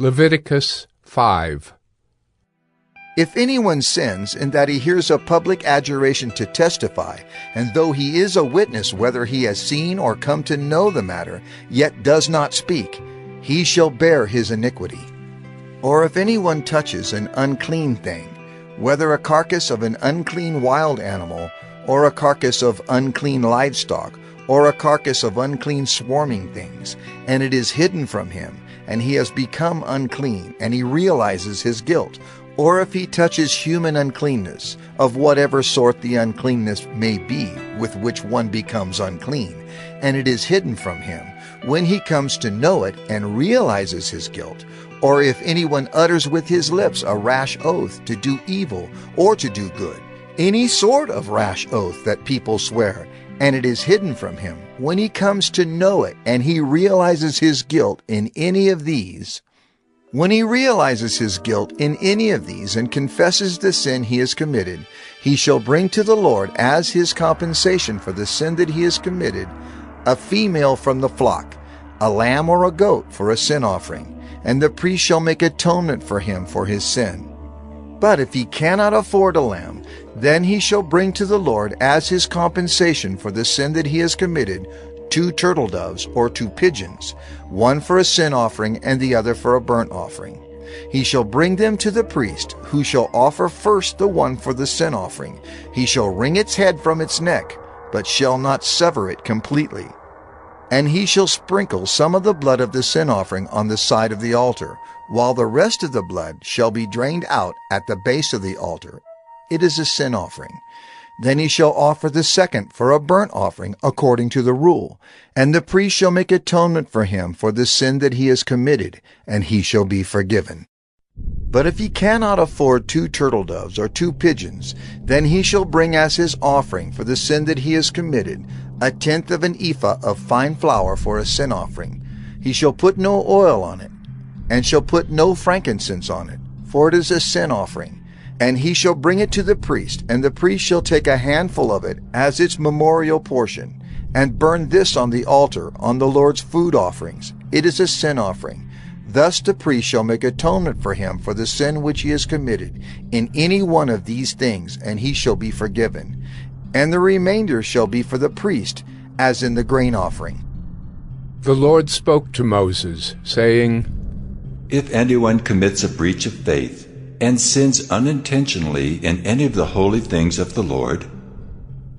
Leviticus 5. If anyone sins in that he hears a public adjuration to testify, and though he is a witness whether he has seen or come to know the matter, yet does not speak, he shall bear his iniquity. Or if anyone touches an unclean thing, whether a carcass of an unclean wild animal, or a carcass of unclean livestock, or a carcass of unclean swarming things, and it is hidden from him, and he has become unclean, and he realizes his guilt, or if he touches human uncleanness, of whatever sort the uncleanness may be with which one becomes unclean, and it is hidden from him, when he comes to know it and realizes his guilt, or if anyone utters with his lips a rash oath to do evil or to do good, any sort of rash oath that people swear, and it is hidden from him, when he comes to know it and he realizes his guilt in any of these, when he realizes his guilt in any of these and confesses the sin he has committed, he shall bring to the Lord as his compensation for the sin that he has committed a female from the flock, a lamb or a goat for a sin offering, and the priest shall make atonement for him for his sin. But if he cannot afford a lamb, then he shall bring to the Lord as his compensation for the sin that he has committed 2 turtle doves or 2 pigeons, one for a sin offering and the other for a burnt offering. He shall bring them to the priest, who shall offer first the one for the sin offering. He shall wring its head from its neck, but shall not sever it completely. And he shall sprinkle some of the blood of the sin offering on the side of the altar, while the rest of the blood shall be drained out at the base of the altar. It is a sin offering. Then he shall offer the second for a burnt offering according to the rule, and the priest shall make atonement for him for the sin that he has committed, and he shall be forgiven. But if he cannot afford 2 turtle doves or 2 pigeons, then he shall bring as his offering for the sin that he has committed 1/10 of an ephah of fine flour for a sin offering. He shall put no oil on it, and shall put no frankincense on it, for it is a sin offering. And he shall bring it to the priest, and the priest shall take a handful of it as its memorial portion, and burn this on the altar on the Lord's food offerings. It is a sin offering. Thus the priest shall make atonement for him for the sin which he has committed in any one of these things, and he shall be forgiven. And the remainder shall be for the priest, as in the grain offering. The Lord spoke to Moses, saying, If anyone commits a breach of faith, and sins unintentionally in any of the holy things of the Lord,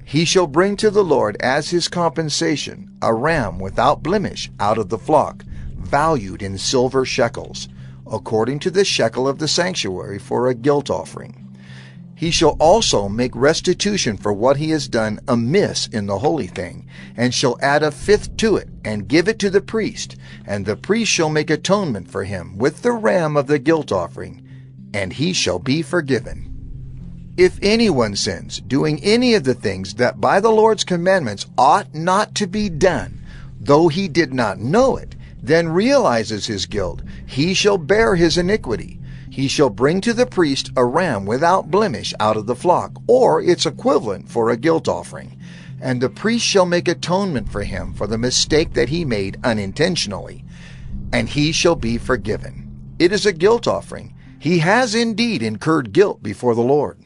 he shall bring to the Lord as his compensation a ram without blemish out of the flock, valued in silver shekels, according to the shekel of the sanctuary for a guilt offering. He shall also make restitution for what he has done amiss in the holy thing, and shall add 1/5 to it, and give it to the priest, and the priest shall make atonement for him with the ram of the guilt offering, and he shall be forgiven. If anyone sins, doing any of the things that by the Lord's commandments ought not to be done, though he did not know it, then realizes his guilt, he shall bear his iniquity. He shall bring to the priest a ram without blemish out of the flock, or its equivalent for a guilt offering, and the priest shall make atonement for him for the mistake that he made unintentionally, and he shall be forgiven. It is a guilt offering. He has indeed incurred guilt before the Lord.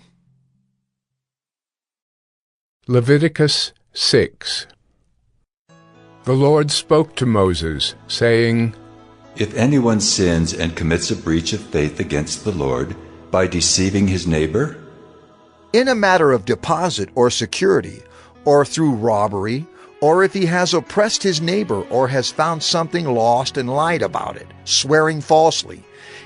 Leviticus 6. The Lord spoke to Moses, saying, If anyone sins and commits a breach of faith against the Lord by deceiving his neighbor, in a matter of deposit or security, or through robbery, or if he has oppressed his neighbor or has found something lost and lied about it, swearing falsely,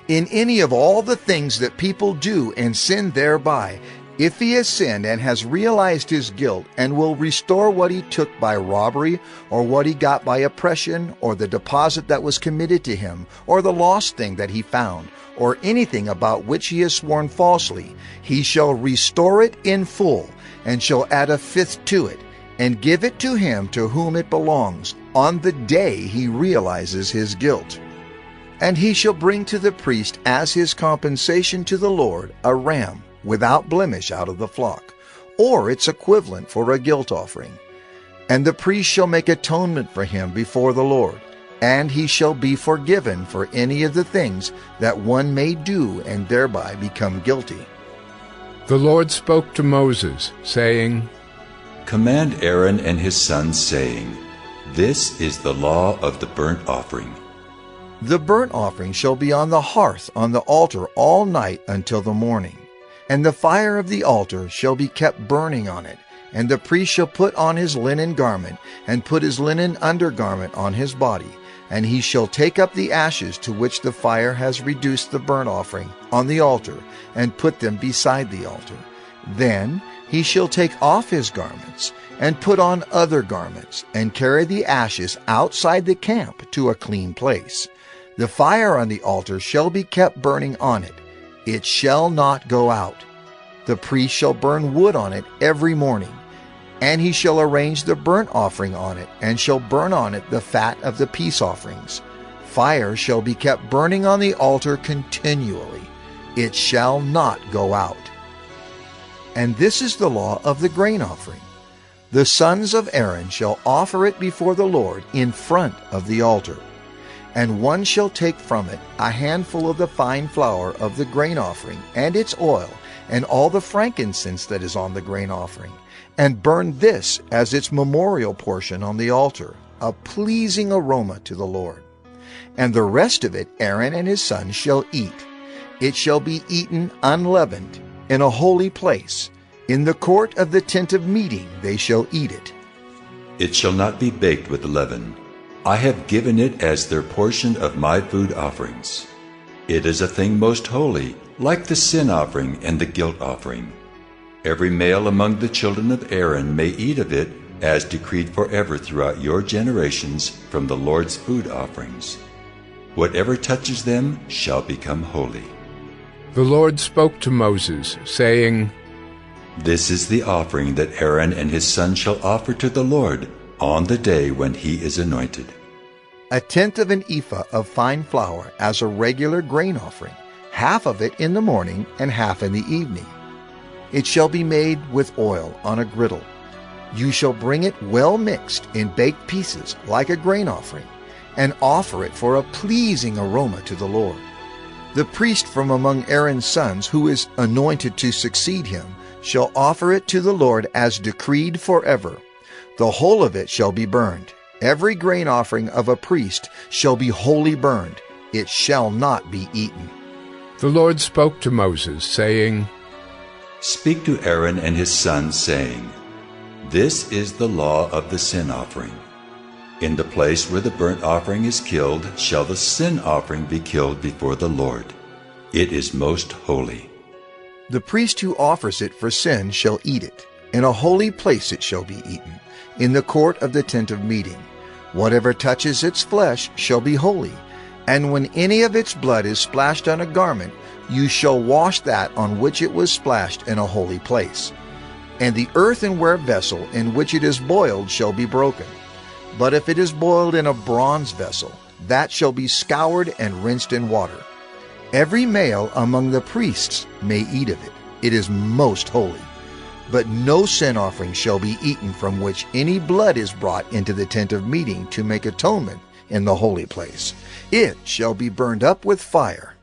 in any of all the things that people do and sin thereby, if he has sinned and has realized his guilt and will restore what he took by robbery, or what he got by oppression, or the deposit that was committed to him, or the lost thing that he found, or anything about which he has sworn falsely, he shall restore it in full, and shall add 1/5 to it, and give it to him to whom it belongs, on the day he realizes his guilt. And he shall bring to the priest as his compensation to the Lord a ram without blemish out of the flock, or its equivalent for a guilt offering. And the priest shall make atonement for him before the Lord, and he shall be forgiven for any of the things that one may do and thereby become guilty. The Lord spoke to Moses, saying, Command Aaron and his sons, saying, This is the law of the burnt offering. The burnt offering shall be on the hearth on the altar all night until the morning. And the fire of the altar shall be kept burning on it. And the priest shall put on his linen garment, and put his linen undergarment on his body. And he shall take up the ashes to which the fire has reduced the burnt offering on the altar, and put them beside the altar. Then he shall take off his garments, and put on other garments, and carry the ashes outside the camp to a clean place. The fire on the altar shall be kept burning on it. It shall not go out. The priest shall burn wood on it every morning, and he shall arrange the burnt offering on it, and shall burn on it the fat of the peace offerings. Fire shall be kept burning on the altar continually. It shall not go out. And this is the law of the grain offering. The sons of Aaron shall offer it before the Lord in front of the altar. And one shall take from it a handful of the fine flour of the grain offering, and its oil, and all the frankincense that is on the grain offering, and burn this as its memorial portion on the altar, a pleasing aroma to the Lord. And the rest of it Aaron and his sons shall eat. It shall be eaten unleavened, in a holy place. In the court of the tent of meeting they shall eat it. It shall not be baked with leaven. I have given it as their portion of my food offerings. It is a thing most holy, like the sin offering and the guilt offering. Every male among the children of Aaron may eat of it, as decreed forever throughout your generations from the Lord's food offerings. Whatever touches them shall become holy. The Lord spoke to Moses, saying, This is the offering that Aaron and his sons shall offer to the Lord on the day when he is anointed. A tenth of an ephah of fine flour as a regular grain offering, half of it in the morning and half in the evening. It shall be made with oil on a griddle. You shall bring it well mixed in baked pieces like a grain offering, and offer it for a pleasing aroma to the Lord. The priest from among Aaron's sons, who is anointed to succeed him, shall offer it to the Lord as decreed forever. The whole of it shall be burned. Every grain offering of a priest shall be wholly burned. It shall not be eaten. The Lord spoke to Moses, saying, Speak to Aaron and his sons, saying, This is the law of the sin offering. In the place where the burnt offering is killed shall the sin offering be killed before the Lord. It is most holy. The priest who offers it for sin shall eat it. In a holy place it shall be eaten, in the court of the tent of meeting. Whatever touches its flesh shall be holy. And when any of its blood is splashed on a garment, you shall wash that on which it was splashed in a holy place. And the earthenware vessel in which it is boiled shall be broken. But if it is boiled in a bronze vessel, that shall be scoured and rinsed in water. Every male among the priests may eat of it. It is most holy. But no sin offering shall be eaten from which any blood is brought into the tent of meeting to make atonement in the holy place. It shall be burned up with fire.